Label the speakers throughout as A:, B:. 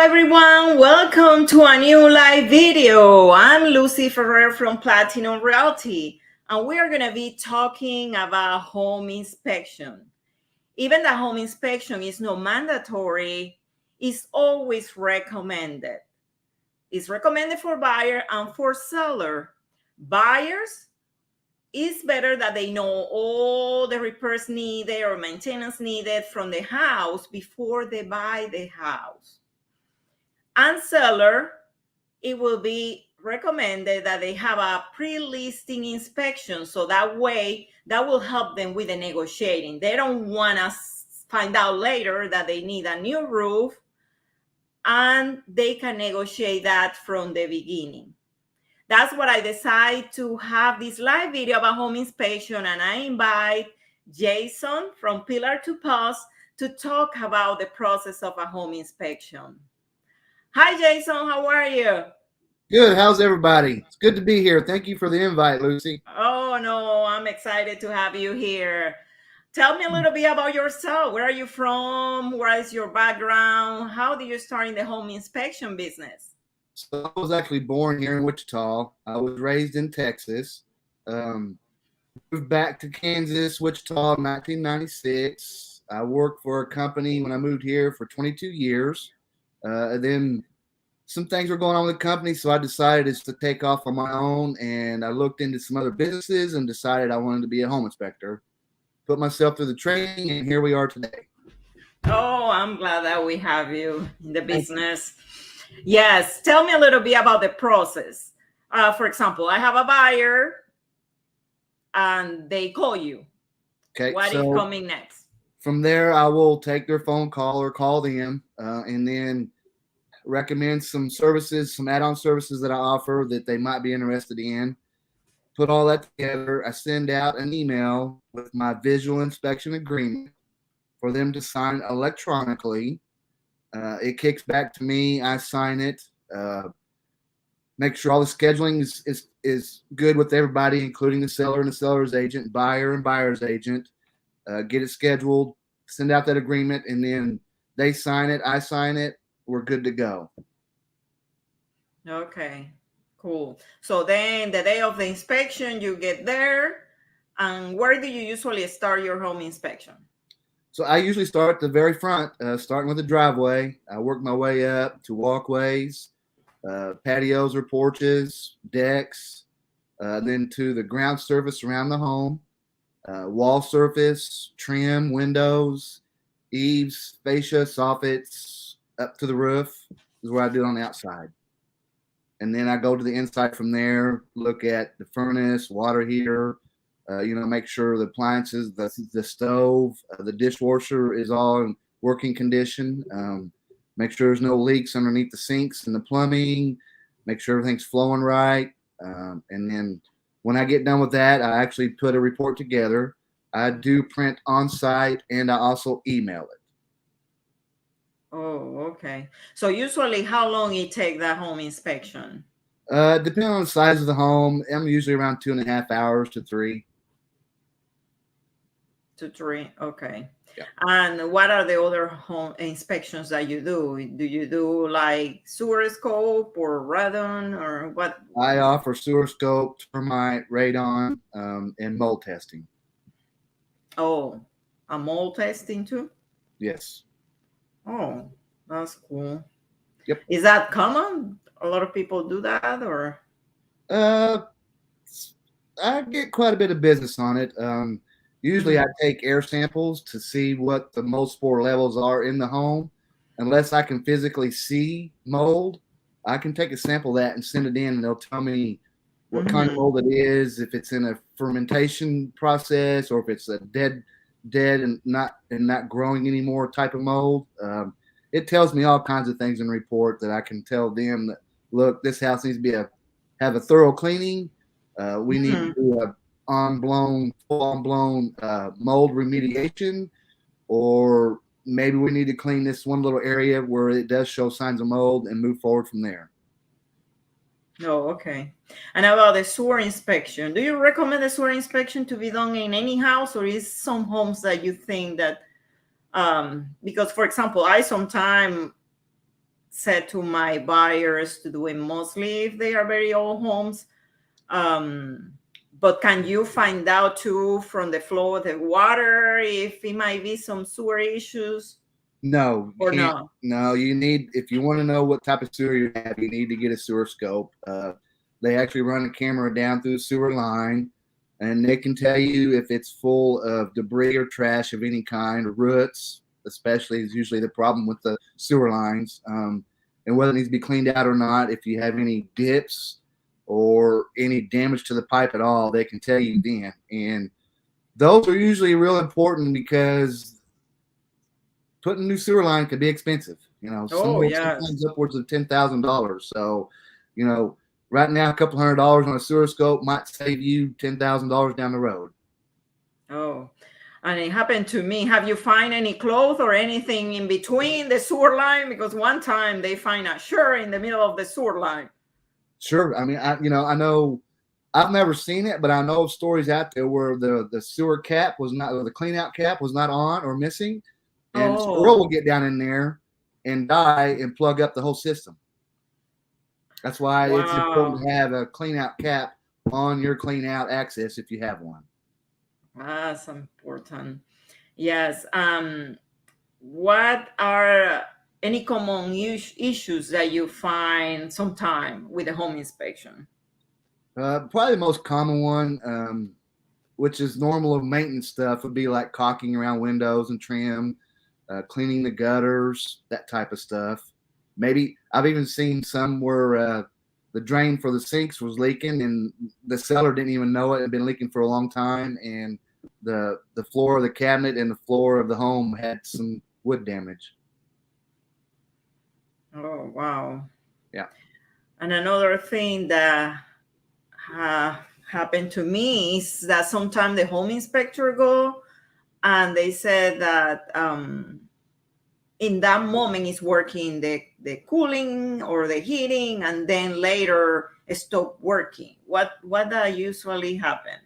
A: everyone, welcome to a new live video. I'm Lucy Ferrer from Platinum Realty, and we are going to be talking about home inspection. Even the home inspection is not mandatory, it's always recommended. It's recommended for buyer and for seller. Buyers, it's better that they know all the repairs needed or maintenance needed from the house before they buy the house. And seller, it will be recommended that they have a pre-listing inspection. So that way, that will help them with the negotiating. They don't want to find out later that they need a new roof, and they can negotiate that from the beginning. That's what I decided to have this live video about home inspection, and I invite Jason from Pillar to Post to talk about the process of a home inspection. Hi, Jason. How are you?
B: Good. How's everybody? It's good to be here. Thank you for the invite, Lucy.
A: Oh, no, I'm excited to have you here. Tell me a little bit about yourself. Where are you from? What is your background? How did you start in the home inspection business?
B: So I was actually born here in Wichita. I was raised in Texas. Moved back to Kansas, Wichita in 1996. I worked for a company when I moved here for 22 years. And then some things were going on with the company, so I decided to take off on my own, and I looked into some other businesses and decided I wanted to be a home inspector. Put myself through the training, and here we are today.
A: Oh, I'm glad that we have you in the business. Yes, tell me a little bit about the process. For example, I have a buyer and they call you.
B: Okay,
A: What is coming next?
B: From there, I will take their phone call or call them, and then recommend some services, some add-on services that I offer that they might be interested in. Put all that together. I send out an email with my visual inspection agreement for them to sign electronically. It kicks back to me. I sign it. Make sure all the scheduling is good with everybody, including the seller and the seller's agent, buyer and buyer's agent. Get it scheduled, send out that agreement, and then they sign it. I sign it. We're good to go.
A: Okay, cool. So then the day of the inspection, you get there. And where do you usually start your home inspection?
B: So I usually start at the very front, starting with the driveway. I work my way up to walkways, patios or porches, decks, then to the ground surface around the home, wall surface, trim, windows, eaves, fascia, soffits, up to the roof is what I do on the outside. And then I go to the inside from there, look at the furnace, water heater, make sure the appliances, the stove, the dishwasher is all in working condition. Make sure there's no leaks underneath the sinks and the plumbing. Make sure everything's flowing right. And then when I get done with that, I actually put a report together. I do print on site, and I also email it.
A: Oh, okay. So usually how long it take that home inspection?
B: Depending on the size of the home, I'm usually around 2.5 hours to 3.
A: To 3, okay.
B: Yeah.
A: And what are the other home inspections that you do? Do you do like sewer scope or radon or what?
B: I offer sewer scope, termite, radon, and mold testing.
A: Oh, a mold testing too?
B: Yes.
A: Oh, that's cool.
B: Yep.
A: Is that common? A lot of people do that, or?
B: I get quite a bit of business on it. Usually I take air samples to see what the mold spore levels are in the home. Unless I can physically see mold, I can take a sample of that and send it in, and they'll tell me what kind of mold it is, if it's in a fermentation process or if it's a dead and not growing anymore type of mold. It tells me all kinds of things in the report that I can tell them that, look, this house needs to have a thorough cleaning. We need to do a full on blown mold remediation, or maybe we need to clean this one little area where it does show signs of mold and move forward from there.
A: Oh, okay. And about the sewer inspection, do you recommend the sewer inspection to be done in any house, or is some homes that you think that, because for example, I sometimes said to my buyers to do it mostly if they are very old homes. But can you find out too from the flow of the water if it might be some sewer issues?
B: No, you
A: Or
B: can't.
A: no?
B: No, you need, if you want to know what type of sewer you have, you need to get a sewer scope. They actually run a camera down through the sewer line, and they can tell you if it's full of debris or trash of any kind, or roots, especially is usually the problem with the sewer lines, and whether it needs to be cleaned out or not. If you have any dips or any damage to the pipe at all, they can tell you then. And those are usually real important because putting a new sewer line could be expensive.
A: Oh, yes.
B: Sometimes upwards of $10,000. So, right now, a couple $100 on a sewer scope might save you $10,000 down the road.
A: Oh, and it happened to me. Have you find any clothes or anything in between the sewer line? Because one time they find a shirt in the middle of the sewer line.
B: Sure. I mean, I know I've never seen it, but I know stories out there where the sewer cap was not, or the clean out cap was not on or missing. And squirrel will get down in there and die and plug up the whole system. That's why it's important to have a clean out cap on your clean out access if you have one.
A: That's important. Yes. What are any common issues that you find sometime with a home inspection?
B: Probably the most common one, which is normal of maintenance stuff, would be like caulking around windows and trim, cleaning the gutters, that type of stuff. Maybe I've even seen some where the drain for the sinks was leaking and the seller didn't even know it had been leaking for a long time, and the floor of the cabinet and the floor of the home had some wood damage.
A: Oh, wow.
B: Yeah.
A: And another thing that happened to me is that sometimes the home inspector go and they said that in that moment is working the cooling or the heating, and then later stop working. What that usually happen?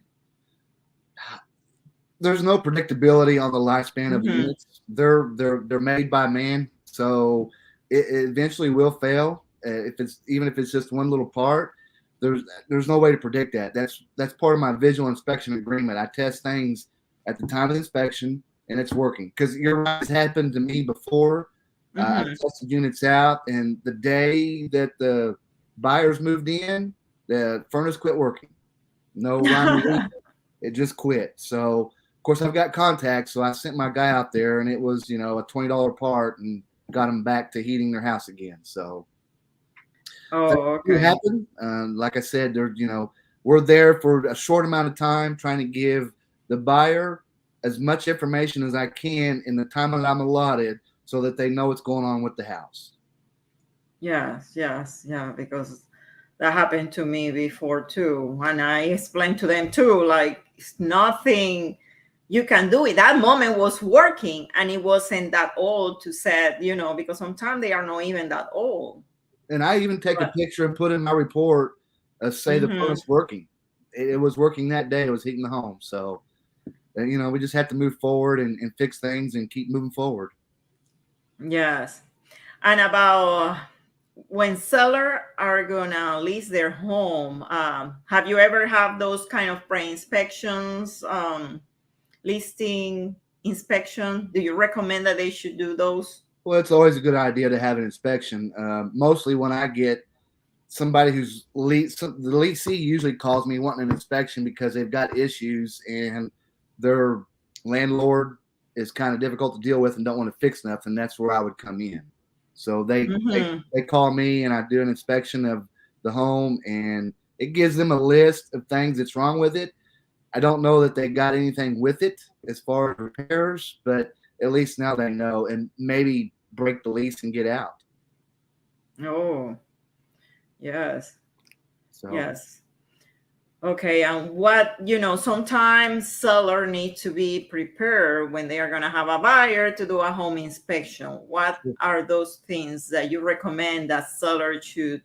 B: There's no predictability on the lifespan of units. They're made by man, so it eventually will fail. Even if it's just one little part, there's no way to predict that. That's part of my visual inspection agreement. I test things at the time of the inspection, and it's working. Because you're right, it's happened to me before. I tested units out, and the day that the buyers moved in, the furnace quit working. No rhyme or reason. It just quit. So, of course, I've got contacts, so I sent my guy out there, and it was, a $20 part, and got them back to heating their house again. So,
A: okay.
B: It happened. Like I said, we're there for a short amount of time, trying to give the buyer as much information as I can in the time that I'm allotted, so that they know what's going on with the house.
A: Yes, yeah, because that happened to me before too, and I explained to them too, like it's nothing you can do. It that moment was working, and it wasn't that old to set, because sometimes they are not even that old.
B: And I even take a picture and put in my report, say the furnace working. It was working that day. It was heating the home. So, we just have to move forward and fix things and keep moving forward.
A: Yes. And about when sellers are gonna list their home, have you ever have those kind of pre-inspections, listing inspection? Do you recommend that they should do those?
B: Well, it's always a good idea to have an inspection. Mostly when I get somebody who's the leasee usually calls me wanting an inspection because they've got issues and their landlord is kind of difficult to deal with and don't want to fix nothing. That's where I would come in. So they call me and I do an inspection of the home, and it gives them a list of things that's wrong with it. I don't know that they got anything with it as far as repairs, but at least now they know, and maybe break the lease and get out.
A: Oh, yes.
B: So.
A: Yes. Okay, and what, sometimes seller need to be prepared when they are going to have a buyer to do a home inspection. What are those things that you recommend that seller should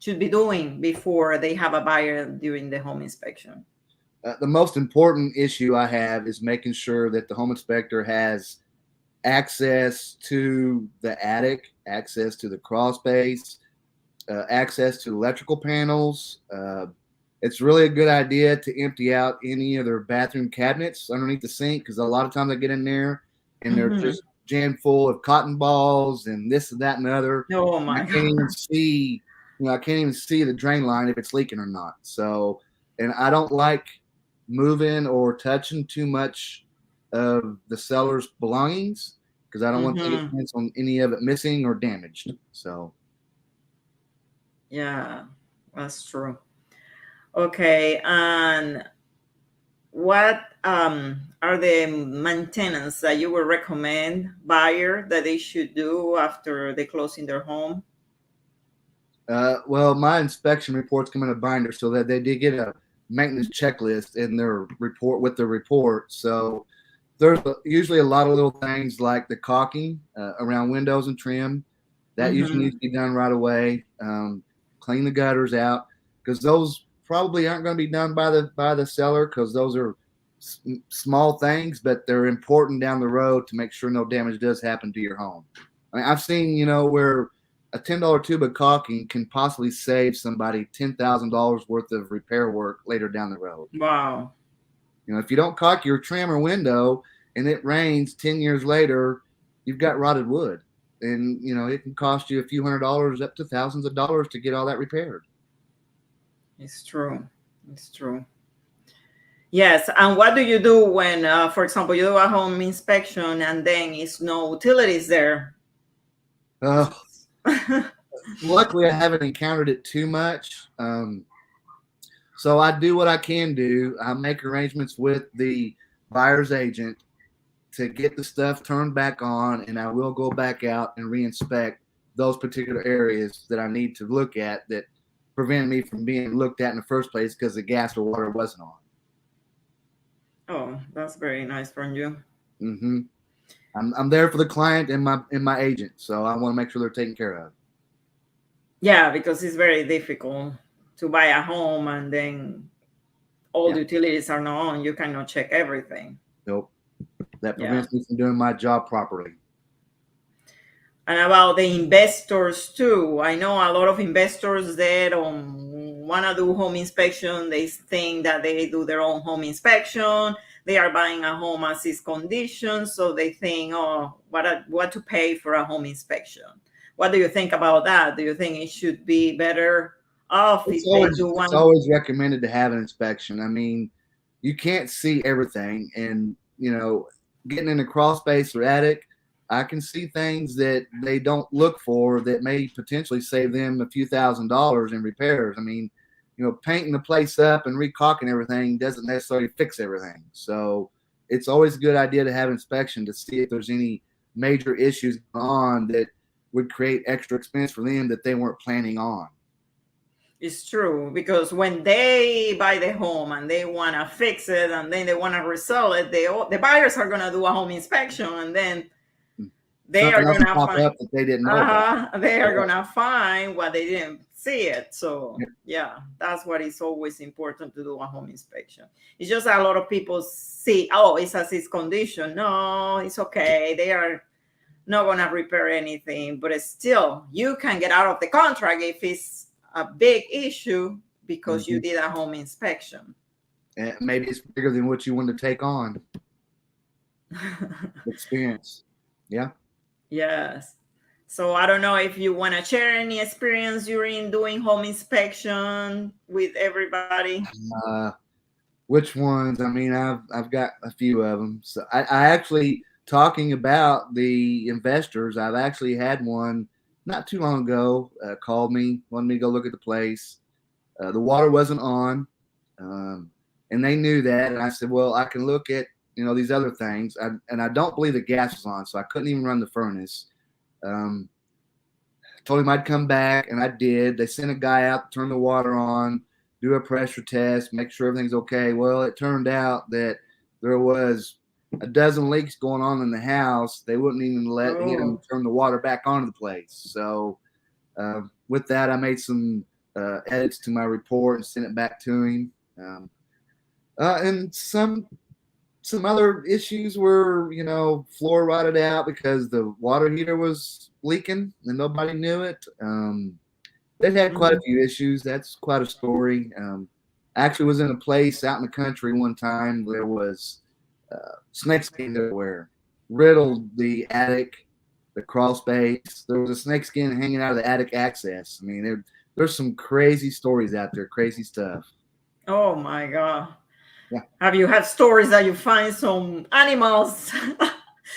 A: be doing before they have a buyer during the home inspection?
B: The most important issue I have is making sure that the home inspector has access to the attic, access to the crawl space, access to electrical panels. It's really a good idea to empty out any of their bathroom cabinets underneath the sink, because a lot of times I get in there and they're just jammed full of cotton balls and this and that and the other.
A: Oh
B: I
A: my
B: can't
A: God.
B: even see, I can't even see the drain line if it's leaking or not. So, and I don't like moving or touching too much of the seller's belongings, because I don't want to take a chance on any of it missing or damaged. So,
A: Yeah, that's true. Okay, and what are the maintenance that you would recommend buyer that they should do after they close in their home?
B: well, my inspection reports come in a binder, so that they did get a maintenance checklist in their report with the report. So there's usually a lot of little things like the caulking around windows and trim. That usually needs to be done right away. Clean the gutters out, because those probably aren't going to be done by the seller, because those are small things, but they're important down the road to make sure no damage does happen to your home. I mean, I've seen, where a $10 tube of caulking can possibly save somebody $10,000 worth of repair work later down the road.
A: Wow.
B: If you don't caulk your trim or window and it rains 10 years later, you've got rotted wood. And, it can cost you a few $100s up to thousands of dollars to get all that repaired.
A: It's true. It's true. Yes. And what do you do when, for example, you do a home inspection and then it's no utilities there?
B: Luckily, I haven't encountered it too much. So I do what I can do. I make arrangements with the buyer's agent to get the stuff turned back on, and I will go back out and reinspect those particular areas that I need to look at that prevented me from being looked at in the first place because the gas or water wasn't on.
A: Oh, that's very nice from you.
B: Mm-hmm. I'm there for the client and my agent, so I want to make sure they're taken care of.
A: Yeah, because it's very difficult to buy a home and then all the utilities are not on. You cannot check everything.
B: Nope. That prevents me from doing my job properly.
A: And about the investors too. I know a lot of investors that want to do home inspection. They think that they do their own home inspection. They are buying a home as is condition, so they think, oh, what to pay for a home inspection. What do you think about that? Do you think it should be better off if they do one?
B: It's always recommended to have an inspection. I mean, you can't see everything, and getting in a crawl space or attic, I can see things that they don't look for that may potentially save them a few $1,000s in repairs. I mean, painting the place up and recaulking everything doesn't necessarily fix everything. So it's always a good idea to have inspection to see if there's any major issues on that would create extra expense for them that they weren't planning on.
A: It's true, because when they buy the home and they want to fix it and then they want to resell it, the buyers are going to do a home inspection, and then they are going to
B: pop up that they didn't know.
A: They are going to find what they didn't see it. So yeah, that's what is always important to do a home inspection. It's just a lot of people see, oh, it's as its condition. No, it's okay. They are not going to repair anything, but still, you can get out of the contract if it's a big issue because you did a home inspection.
B: And maybe it's bigger than what you want to take on. Experience. Yeah.
A: Yes. So I don't know if you want to share any experience during doing home inspection with everybody.
B: Which ones? I mean, I've got a few of them. So I actually, talking about the investors, I've actually had one not too long ago called me, wanted me to go look at the place. The water wasn't on, and they knew that. And I said, well, I can look at these other things. And I don't believe the gas was on, so I couldn't even run the furnace. Told him I'd come back, and I did. They sent a guy out to turn the water on, do a pressure test, make sure everything's okay. Well, it turned out that there was a dozen leaks going on in the house. They wouldn't even let him turn the water back onto the place. So with that, I made some edits to my report and sent it back to him. And some some other issues were, floor rotted out because the water heater was leaking and nobody knew it. They've had quite a few issues. That's quite a story. I actually was in a place out in the country one time. There was snakeskin everywhere, riddled the attic, the crawl space. There was a snakeskin hanging out of the attic access. I mean, there's some crazy stories out there, crazy stuff.
A: Oh my God.
B: Yeah.
A: Have you had stories that you find some animals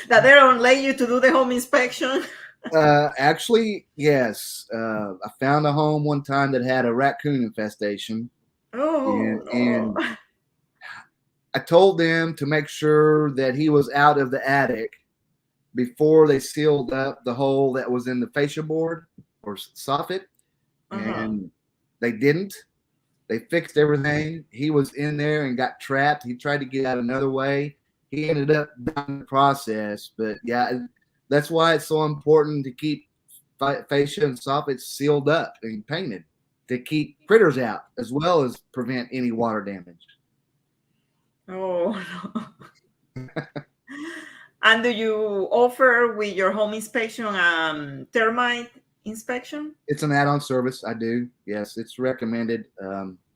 A: that they don't let you to do the home inspection?
B: Actually, yes. I found a home one time that had a raccoon infestation,
A: Oh
B: and
A: no.
B: I told them to make sure that he was out of the attic before they sealed up the hole that was in the fascia board or soffit, and they didn't. They fixed everything. He was in there and got trapped. He tried to get out another way. He ended up dying in the process. But yeah, that's why it's so important to keep fascia and soffits sealed up and painted to keep critters out as well as prevent any water damage.
A: Oh no. And do you offer with your home inspection termite inspection?
B: It's an add-on service. I do. Yes, it's recommended.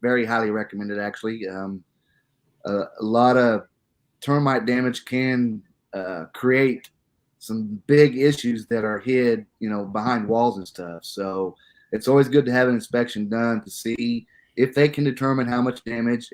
B: Very highly recommended, actually. A lot of termite damage can create some big issues that are hid, behind walls and stuff. So it's always good to have an inspection done to see if they can determine how much damage.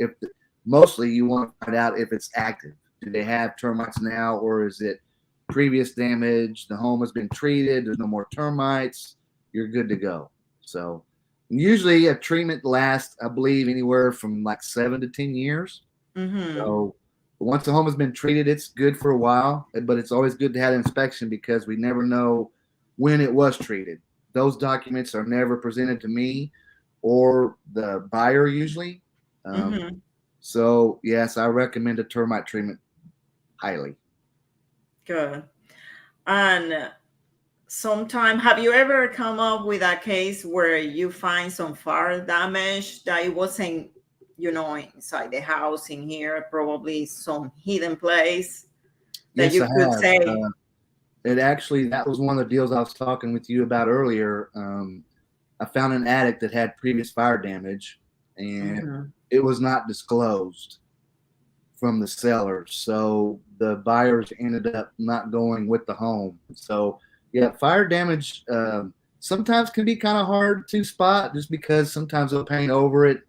B: Mostly you want to find out if it's active. Do they have termites now, or is it previous damage? The home has been treated. There's no more termites. You're good to go. So usually a treatment lasts, I believe, anywhere from like 7 to 10 years. So once the home has been treated, it's good for a while, but it's always good to have an inspection because we never know when it was treated. Those documents are never presented to me or the buyer usually. So yes, I recommend a termite treatment highly.
A: Good. And sometime, have you ever come up with a case where you find some fire damage that it wasn't, inside the house in here, probably some hidden place that
B: Yes,
A: you
B: I
A: could
B: have.
A: say,
B: That was one of the deals I was talking with you about earlier. I found an attic that had previous fire damage, and it was not disclosed from the seller. So the buyers ended up not going with the home. So yeah, fire damage sometimes can be kind of hard to spot just because sometimes they'll paint over it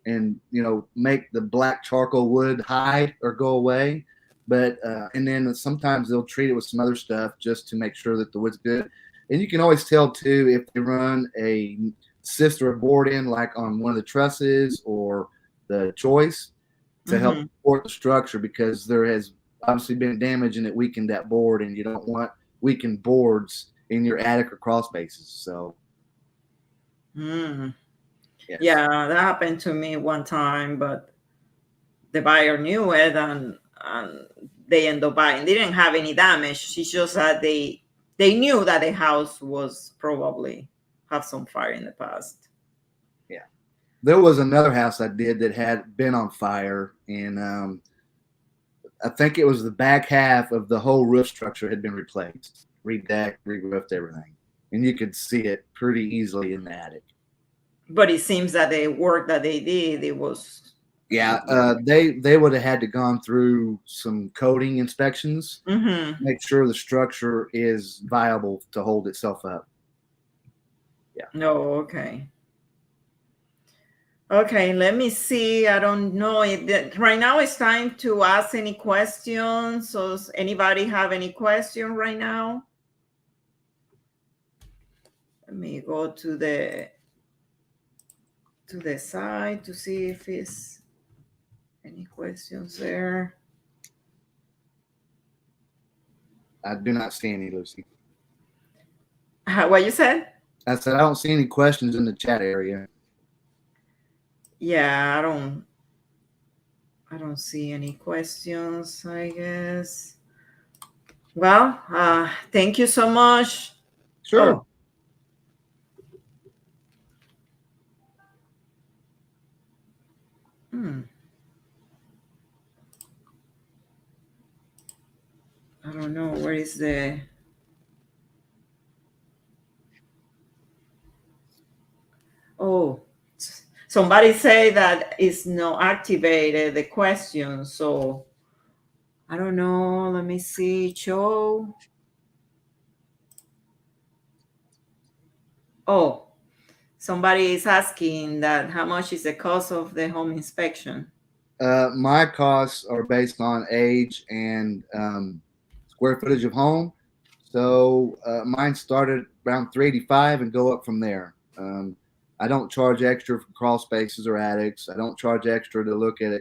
B: and make the black charcoal wood hide or go away. But and then sometimes they'll treat it with some other stuff just to make sure that the wood's good. And you can always tell too if they run a cyst or a board in, like on one of the trusses or the joist, to help support the structure, because there has obviously been damage and it weakened that board, and you don't want weakened boards in your attic or crawl spaces. So
A: yes.
B: yes.
A: Yeah, that happened to me one time, but the buyer knew it, and they ended up buying. They didn't have any damage. It's just that they knew that the house was probably have some fire in the past.
B: Yeah, there was another house I did that had been on fire, and I think it was the back half of the whole roof structure had been replaced, redecked, re-roofed, everything, and you could see it pretty easily in the attic.
A: But it seems that the work that they did, it was
B: they would have had to gone through some coating inspections, make sure the structure is viable to hold itself up. Yeah.
A: No, okay. Okay, let me see. I don't know if right now it's time to ask any questions. So does anybody have any question right now? Let me go to the side to see if it's any questions there.
B: I do not see any, Lucy.
A: What you said?
B: I said I don't see any questions in the chat area.
A: Yeah, I don't see any questions, I guess. Well, thank you so much.
B: Sure.
A: Oh. I don't know, where is the... Oh, somebody say that it's not activated, the question. So I don't know. Let me see. Show. Oh, somebody is asking that how much is the cost of the home inspection?
B: My costs are based on age and square footage of home. So mine started around 385 and go up from there. I don't charge extra for crawl spaces or attics. I don't charge extra to look at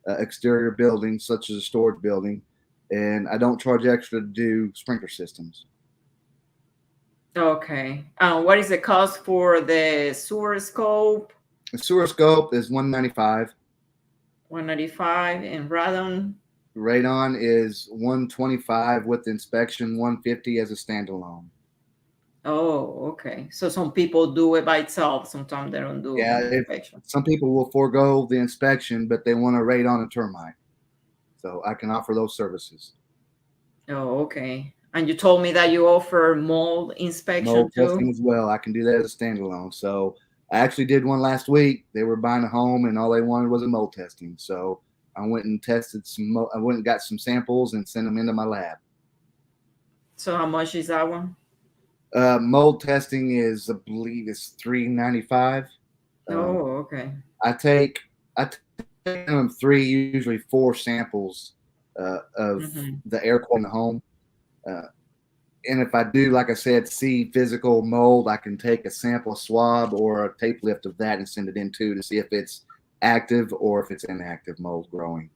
B: exterior buildings such as a storage building, and I don't charge extra to do sprinkler systems.
A: Okay. What is the cost for the sewer scope?
B: The sewer scope is 195.
A: 195, and radon?
B: Radon is 125 with the inspection, 150 as a standalone.
A: Oh, okay. So some people do it by itself. Sometimes they don't do inspection.
B: Some people will forego the inspection, but they want a radon and termite. So I can offer those services.
A: Oh, okay. And you told me that you offer mold inspection
B: Mold
A: too?
B: testing as well. I can do that as a standalone. So I actually did one last week. They were buying a home and all they wanted was a mold testing. So I went and tested I went and got some samples and sent them into my lab.
A: So how much is that one?
B: Mold testing is, I believe, it's $395.
A: Oh, okay.
B: I take them 3, usually 4 samples of the air quality in the home. And if I do, like I said, see physical mold, I can take a sample swab or a tape lift of that and send it in too to see if it's active or if it's inactive mold growing.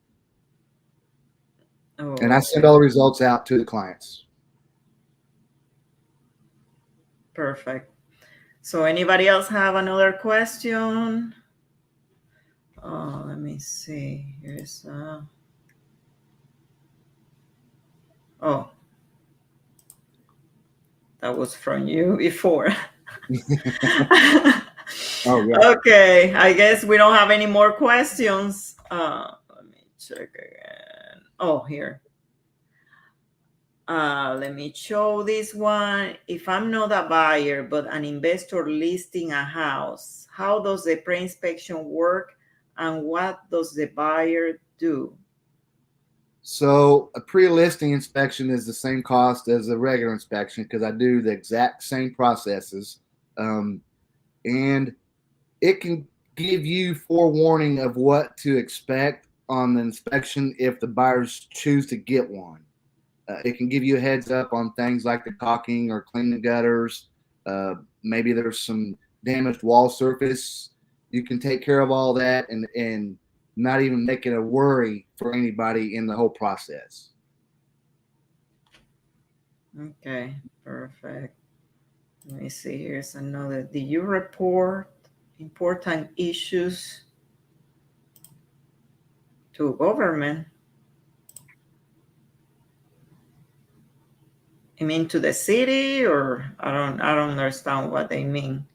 A: Oh,
B: and I send all the results out to the clients.
A: Perfect. So anybody else have another question? Let me see. Here's oh, that was from you before.
B: Oh, yeah.
A: Okay, I guess we don't have any more questions. Let me check again. Oh, here. Let me show this one. If I'm not a buyer, but an investor listing a house, how does the pre-inspection work and what does the buyer do?
B: So a pre-listing inspection is the same cost as a regular inspection because I do the exact same processes. And it can give you forewarning of what to expect on the inspection if the buyers choose to get one. It can give you a heads up on things like the caulking or clean the gutters. Maybe there's some damaged wall surface. You can take care of all that and not even make it a worry for anybody in the whole process.
A: Okay, perfect. Let me see. Here's another. Do you report important issues to government? You mean to the city, or I don't understand what they mean.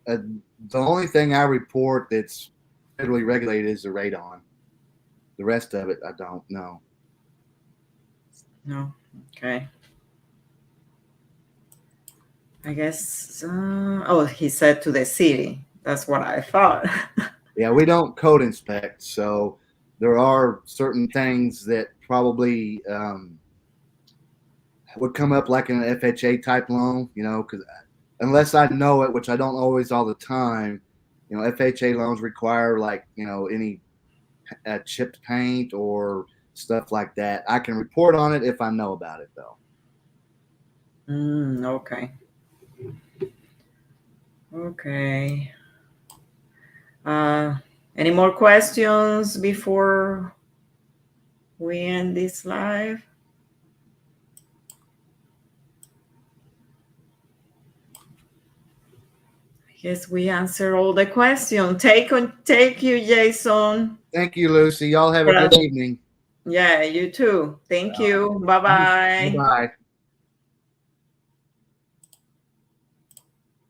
B: The only thing I report that's federally regulated is the radon. The rest of it, I don't know.
A: No. Okay. I guess. Oh, he said to the city. That's what I thought.
B: Yeah, we don't code inspect, so there are certain things that probably would come up like an FHA type loan, because unless I know it, which I don't always all the time, FHA loans require any chipped paint or stuff like that. I can report on it if I know about it, though.
A: Okay. Okay. Any more questions before we end this live? I guess we answer all the questions. Take you, Jason.
B: Thank you, Lucy. Y'all have a good evening.
A: Yeah, you too. Thank you. Bye-bye.
B: Bye-bye.